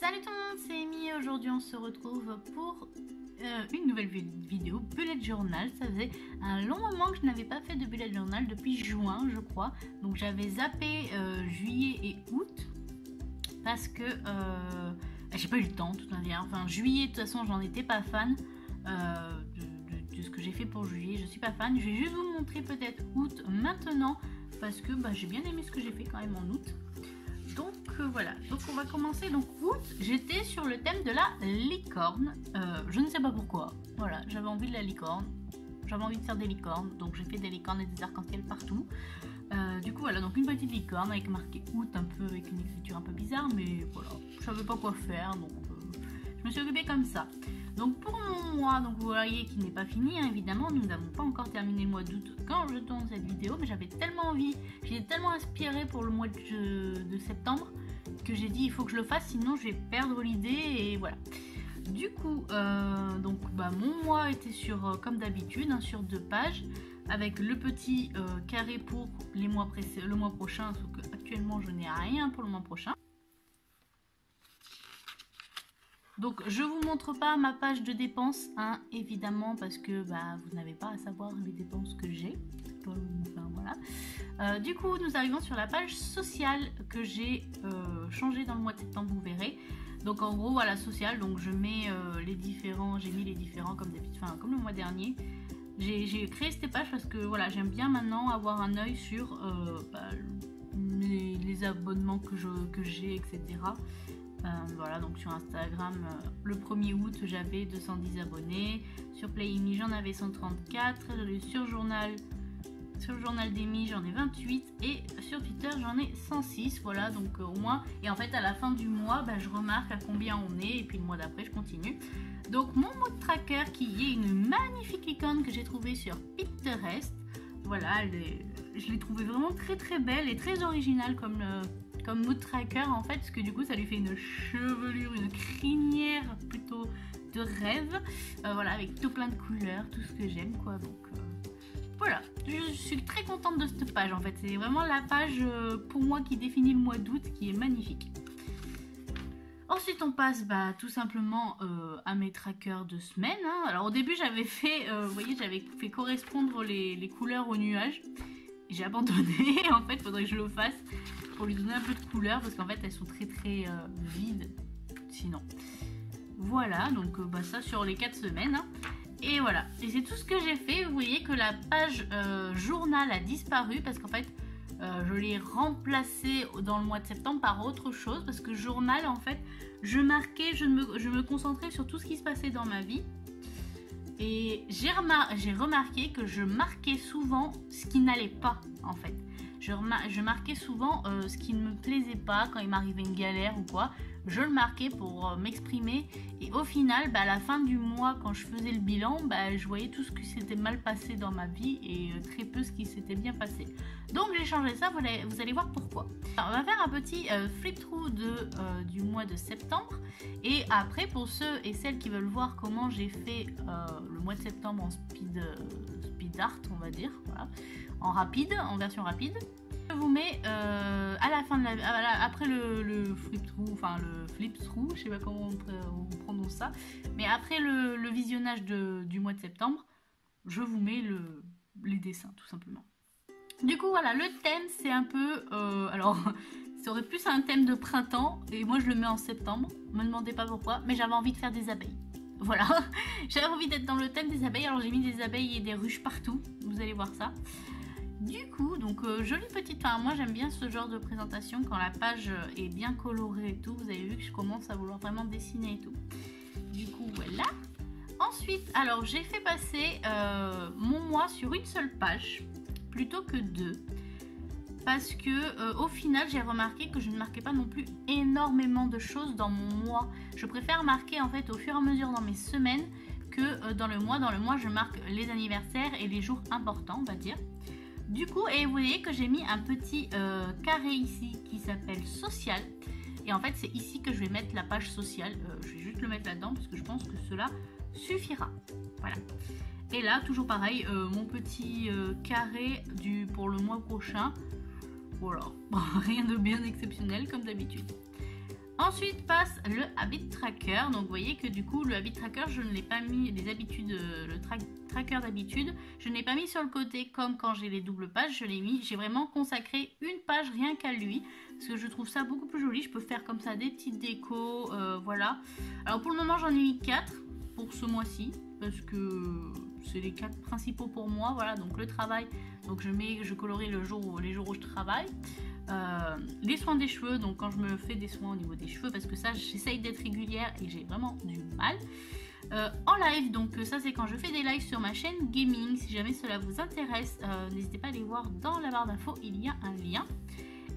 Salut tout le monde, c'est Amy et aujourd'hui on se retrouve pour une nouvelle vidéo bullet journal. Ça faisait un long moment que je n'avais pas fait de bullet journal depuis juin je crois. Donc j'avais zappé juillet et août parce que j'ai pas eu le temps tout à l'heure. Enfin juillet de toute façon j'en étais pas fan de ce que j'ai fait pour juillet, je suis pas fan. Je vais juste vous montrer peut-être août maintenant parce que j'ai bien aimé ce que j'ai fait quand même en août. Donc voilà, donc on va commencer. Donc août, j'étais sur le thème de la licorne, je ne sais pas pourquoi, voilà, j'avais envie de la licorne, j'avais envie de faire des licornes, donc j'ai fait des licornes et des arcs-en-ciel partout. Du coup voilà, donc une petite licorne avec marqué août, un peu avec une écriture un peu bizarre, mais voilà, je savais pas quoi faire, donc je me suis occupée comme ça. Donc pour mon mois, donc vous voyez qu'il n'est pas fini, hein, évidemment, nous n'avons pas encore terminé le mois d'août quand je tourne cette vidéo, mais j'avais tellement envie, j'étais tellement inspirée pour le mois de septembre que j'ai dit il faut que je le fasse, sinon je vais perdre l'idée et voilà. Du coup, donc mon mois était sur, comme d'habitude, hein, sur 2 pages, avec le petit carré pour les mois le mois prochain, sauf que actuellement je n'ai rien pour le mois prochain. Donc je vous montre pas ma page de dépenses, hein, évidemment, parce que vous n'avez pas à savoir les dépenses que j'ai. Enfin, voilà. Du coup nous arrivons sur la page sociale que j'ai changé dans le mois de septembre, vous verrez. Donc en gros voilà, sociale, donc je mets les différents, j'ai mis les différents comme d'habitude, enfin comme le mois dernier. J'ai créé cette page parce que voilà, j'aime bien maintenant avoir un œil sur les abonnements que j'ai, etc. Voilà, donc sur Instagram, le 1er août, j'avais 210 abonnés. Sur PlayMe, j'en avais 134. Sur Journal d'Amy, j'en ai 28. Et sur Twitter, j'en ai 106. Voilà, donc au moins. Et en fait, à la fin du mois, je remarque à combien on est. Et puis le mois d'après, je continue. Donc, mon mood tracker, qui est une magnifique icône que j'ai trouvée sur Pinterest. Voilà, je l'ai trouvée vraiment très très belle et très originale comme mood tracker en fait, parce que du coup ça lui fait une chevelure, une crinière plutôt de rêve, voilà, avec tout plein de couleurs, tout ce que j'aime quoi. Donc voilà, je suis très contente de cette page en fait, c'est vraiment la page pour moi qui définit le mois d'août, qui est magnifique. Ensuite on passe tout simplement à mes trackers de semaine, hein. Alors au début j'avais fait, vous voyez, j'avais fait correspondre les couleurs aux nuages. J'ai abandonné, en fait il faudrait que je le fasse pour lui donner un peu de couleur parce qu'en fait elles sont très très vides sinon. Voilà, donc ça sur les 4 semaines, hein. Et voilà, et c'est tout ce que j'ai fait. Vous voyez que la page journal a disparu parce qu'en fait je l'ai remplacé dans le mois de septembre par autre chose, parce que journal en fait je marquais, je me concentrais sur tout ce qui se passait dans ma vie. Et j'ai remarqué que je marquais souvent ce qui n'allait pas en fait. Je marquais souvent ce qui ne me plaisait pas quand il m'arrivait une galère ou quoi. Je le marquais pour m'exprimer. Et au final, à la fin du mois, quand je faisais le bilan, je voyais tout ce qui s'était mal passé dans ma vie et très peu ce qui s'était bien passé. Donc j'ai changé ça, vous allez voir pourquoi. Alors, on va faire un petit flip-through du mois de septembre. Et après, pour ceux et celles qui veulent voir comment j'ai fait le mois de septembre en speed art, on va dire, voilà, en version rapide. Je vous mets à la fin de après le flip-through, je sais pas comment on prononce ça, mais après le visionnage du mois de septembre, je vous mets les dessins tout simplement. Du coup voilà, le thème c'est un peu, alors ça aurait plus un thème de printemps et moi je le mets en septembre, me demandez pas pourquoi, mais j'avais envie de faire des abeilles. Voilà, j'avais envie d'être dans le thème des abeilles, alors j'ai mis des abeilles et des ruches partout, vous allez voir ça. Du coup, donc jolie petite, moi j'aime bien ce genre de présentation quand la page est bien colorée et tout. Vous avez vu que je commence à vouloir vraiment dessiner et tout. Du coup voilà. Ensuite, alors j'ai fait passer mon mois sur une seule page plutôt que 2. Parce que au final j'ai remarqué que je ne marquais pas non plus énormément de choses dans mon mois. Je préfère marquer en fait au fur et à mesure dans mes semaines que dans le mois. Dans le mois je marque les anniversaires et les jours importants, on va dire. Du coup, et vous voyez que j'ai mis un petit carré ici qui s'appelle social. Et en fait, c'est ici que je vais mettre la page sociale. Je vais juste le mettre là-dedans parce que je pense que cela suffira. Voilà. Et là, toujours pareil, mon petit carré pour le mois prochain. Voilà, rien de bien exceptionnel comme d'habitude. Ensuite passe le habit tracker. Donc vous voyez que du coup le habit tracker, je ne l'ai pas mis, les habitudes, le tracker d'habitude, je ne l'ai pas mis sur le côté comme quand j'ai les doubles pages. Je l'ai mis, j'ai vraiment consacré une page rien qu'à lui parce que je trouve ça beaucoup plus joli. Je peux faire comme ça des petites décos, voilà. Alors pour le moment j'en ai mis 4 pour ce mois-ci parce que c'est les 4 principaux pour moi. Voilà, donc le travail, donc je colorie les jours où je travaille. Les soins des cheveux, donc quand je me fais des soins au niveau des cheveux, parce que ça j'essaye d'être régulière et j'ai vraiment du mal. En live, donc ça c'est quand je fais des lives sur ma chaîne gaming. Si jamais cela vous intéresse, n'hésitez pas à aller voir dans la barre d'infos, il y a un lien.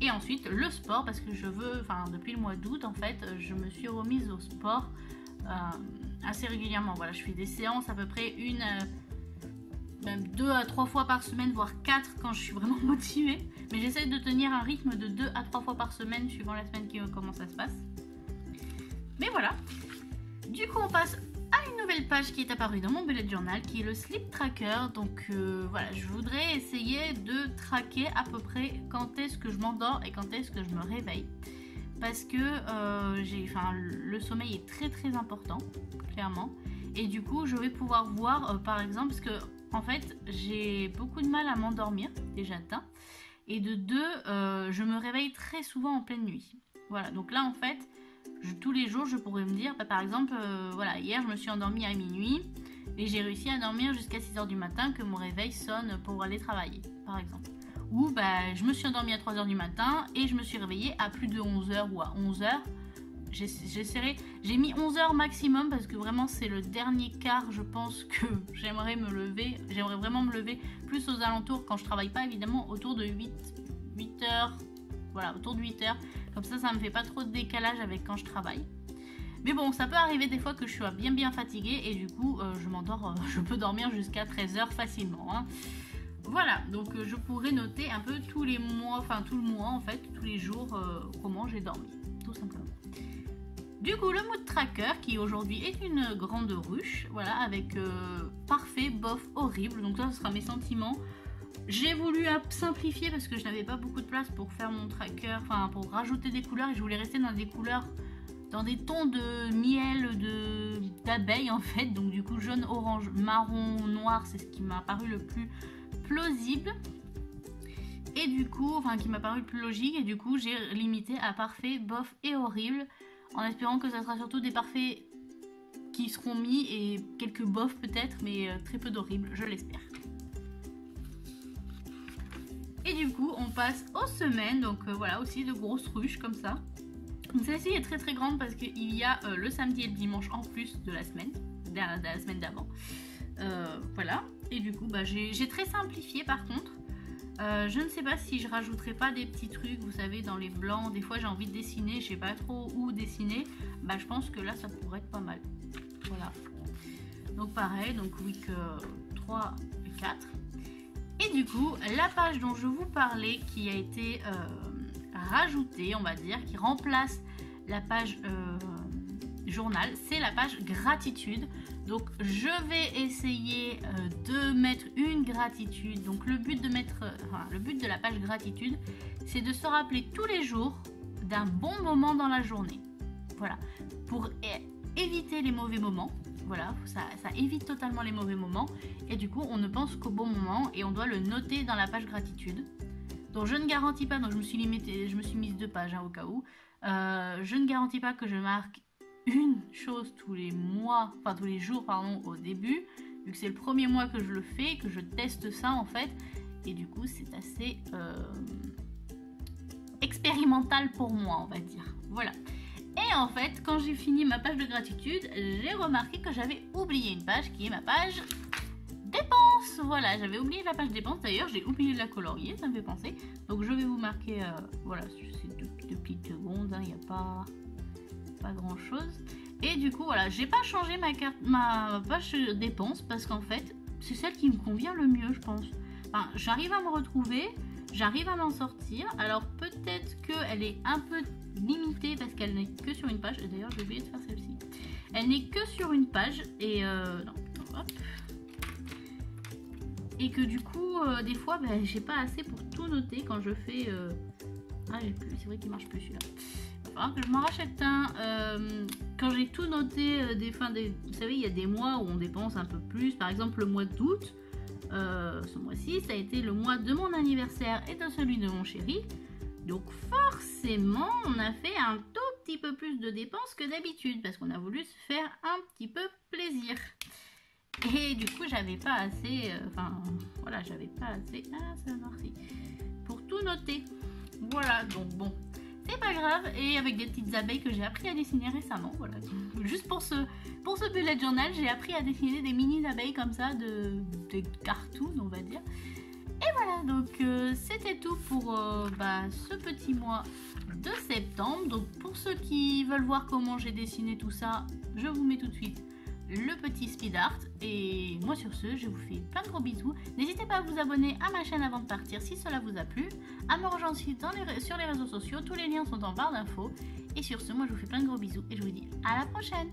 Et ensuite le sport, parce que je veux, enfin depuis le mois d'août en fait, je me suis remise au sport assez régulièrement. Voilà, je fais des séances à peu près même 2 à 3 fois par semaine, voire 4 quand je suis vraiment motivée. Mais j'essaie de tenir un rythme de 2 à 3 fois par semaine suivant la semaine comment ça se passe. Mais voilà. Du coup on passe à une nouvelle page qui est apparue dans mon bullet journal qui est le sleep tracker. Donc voilà, je voudrais essayer de traquer à peu près quand est-ce que je m'endors et quand est-ce que je me réveille. Parce que le sommeil est très très important, clairement. Et du coup je vais pouvoir voir par exemple, parce que en fait j'ai beaucoup de mal à m'endormir déjà d'un. Et de 2, je me réveille très souvent en pleine nuit. Voilà, donc là en fait, tous les jours je pourrais me dire, par exemple, voilà, hier je me suis endormie à minuit et j'ai réussi à dormir jusqu'à 6h du matin que mon réveil sonne pour aller travailler, par exemple. Ou je me suis endormie à 3h du matin et je me suis réveillée à plus de 11h ou à 11h. J'ai mis 11h maximum parce que vraiment c'est le dernier quart, je pense que j'aimerais vraiment me lever plus aux alentours quand je travaille pas, évidemment autour de 8h, voilà, autour de 8h, comme ça me fait pas trop de décalage avec quand je travaille. Mais bon, ça peut arriver des fois que je suis bien fatiguée et du coup je m'endors, je peux dormir jusqu'à 13h facilement, hein. Voilà, donc je pourrais noter un peu tous les mois, enfin tout le mois en fait, tous les jours comment j'ai dormi, tout simplement. Du coup, le mood tracker qui aujourd'hui est une grande ruche, voilà, avec parfait, bof, horrible. Donc ça, ce sera mes sentiments. J'ai voulu simplifier parce que je n'avais pas beaucoup de place pour faire mon tracker, enfin pour rajouter des couleurs et je voulais rester dans des couleurs, dans des tons de miel, d'abeille en fait. Donc du coup, jaune, orange, marron, noir, c'est ce qui m'a paru le plus plausible. Et du coup, enfin qui m'a paru le plus logique. Et du coup, j'ai limité à parfait, bof et horrible. En espérant que ça sera surtout des parfaits qui seront mis et quelques bofs peut-être, mais très peu d'horribles, je l'espère. Et du coup, on passe aux semaines, donc voilà, aussi de grosses ruches comme ça. Celle-ci est très très grande parce qu'il y a le samedi et le dimanche en plus de la semaine d'avant. Voilà, et du coup, j'ai très simplifié par contre. Je ne sais pas si je rajouterai pas des petits trucs, vous savez, dans les blancs. Des fois j'ai envie de dessiner, je sais pas trop où dessiner. Je pense que là ça pourrait être pas mal. Voilà. Donc pareil, donc week 3 et 4. Et du coup, la page dont je vous parlais qui a été rajoutée, on va dire, qui remplace la page journal, c'est la page gratitude. Donc je vais essayer de mettre une gratitude. Donc le but de la page gratitude, c'est de se rappeler tous les jours d'un bon moment dans la journée. Voilà, pour éviter les mauvais moments. Voilà, ça évite totalement les mauvais moments. Et du coup, on ne pense qu'au bon moment et on doit le noter dans la page gratitude. Donc je ne garantis pas, donc je me suis mise 2 pages au cas où. Je ne garantis pas que je marque une chose tous les mois, enfin tous les jours pardon, au début, vu que c'est le premier mois que je le fais, que je teste ça en fait, et du coup c'est assez expérimental pour moi on va dire, voilà. Et en fait quand j'ai fini ma page de gratitude, j'ai remarqué que j'avais oublié une page qui est ma page dépenses. Voilà, j'avais oublié la page dépenses, d'ailleurs j'ai oublié de la colorier, ça me fait penser, donc je vais vous marquer, voilà, c'est 2 petites secondes, il n'y a pas grand chose. Et du coup voilà, j'ai pas changé ma page dépenses parce qu'en fait c'est celle qui me convient le mieux, je pense. Enfin, j'arrive à me retrouver, j'arrive à m'en sortir. Alors peut-être qu'elle est un peu limitée parce qu'elle n'est que sur une page. Et d'ailleurs j'ai oublié de faire celle-ci, elle n'est que sur une page et non, hop. Et que du coup des fois j'ai pas assez pour tout noter quand je fais c'est vrai qu'il marche plus celui-là. falloir que je m'en rachète un. Quand j'ai tout noté, vous savez, il y a des mois où on dépense un peu plus. Par exemple, le mois d'août, ce mois-ci, ça a été le mois de mon anniversaire et de celui de mon chéri. Donc forcément, on a fait un tout petit peu plus de dépenses que d'habitude parce qu'on a voulu se faire un petit peu plaisir. Et du coup, j'avais pas assez, j'avais pas assez, pour tout noter. Voilà, donc bon, c'est pas grave. Et avec des petites abeilles que j'ai appris à dessiner récemment, voilà. Juste pour ce bullet journal, j'ai appris à dessiner des mini abeilles comme ça, des cartoons, on va dire. Et voilà, donc c'était tout pour ce petit mois de septembre. Donc pour ceux qui veulent voir comment j'ai dessiné tout ça, je vous mets tout de suite le petit speed art. Et moi sur ce, je vous fais plein de gros bisous. N'hésitez pas à vous abonner à ma chaîne avant de partir si cela vous a plu, à me rejoindre sur les réseaux sociaux, tous les liens sont en barre d'infos. Et sur ce, moi je vous fais plein de gros bisous et je vous dis à la prochaine.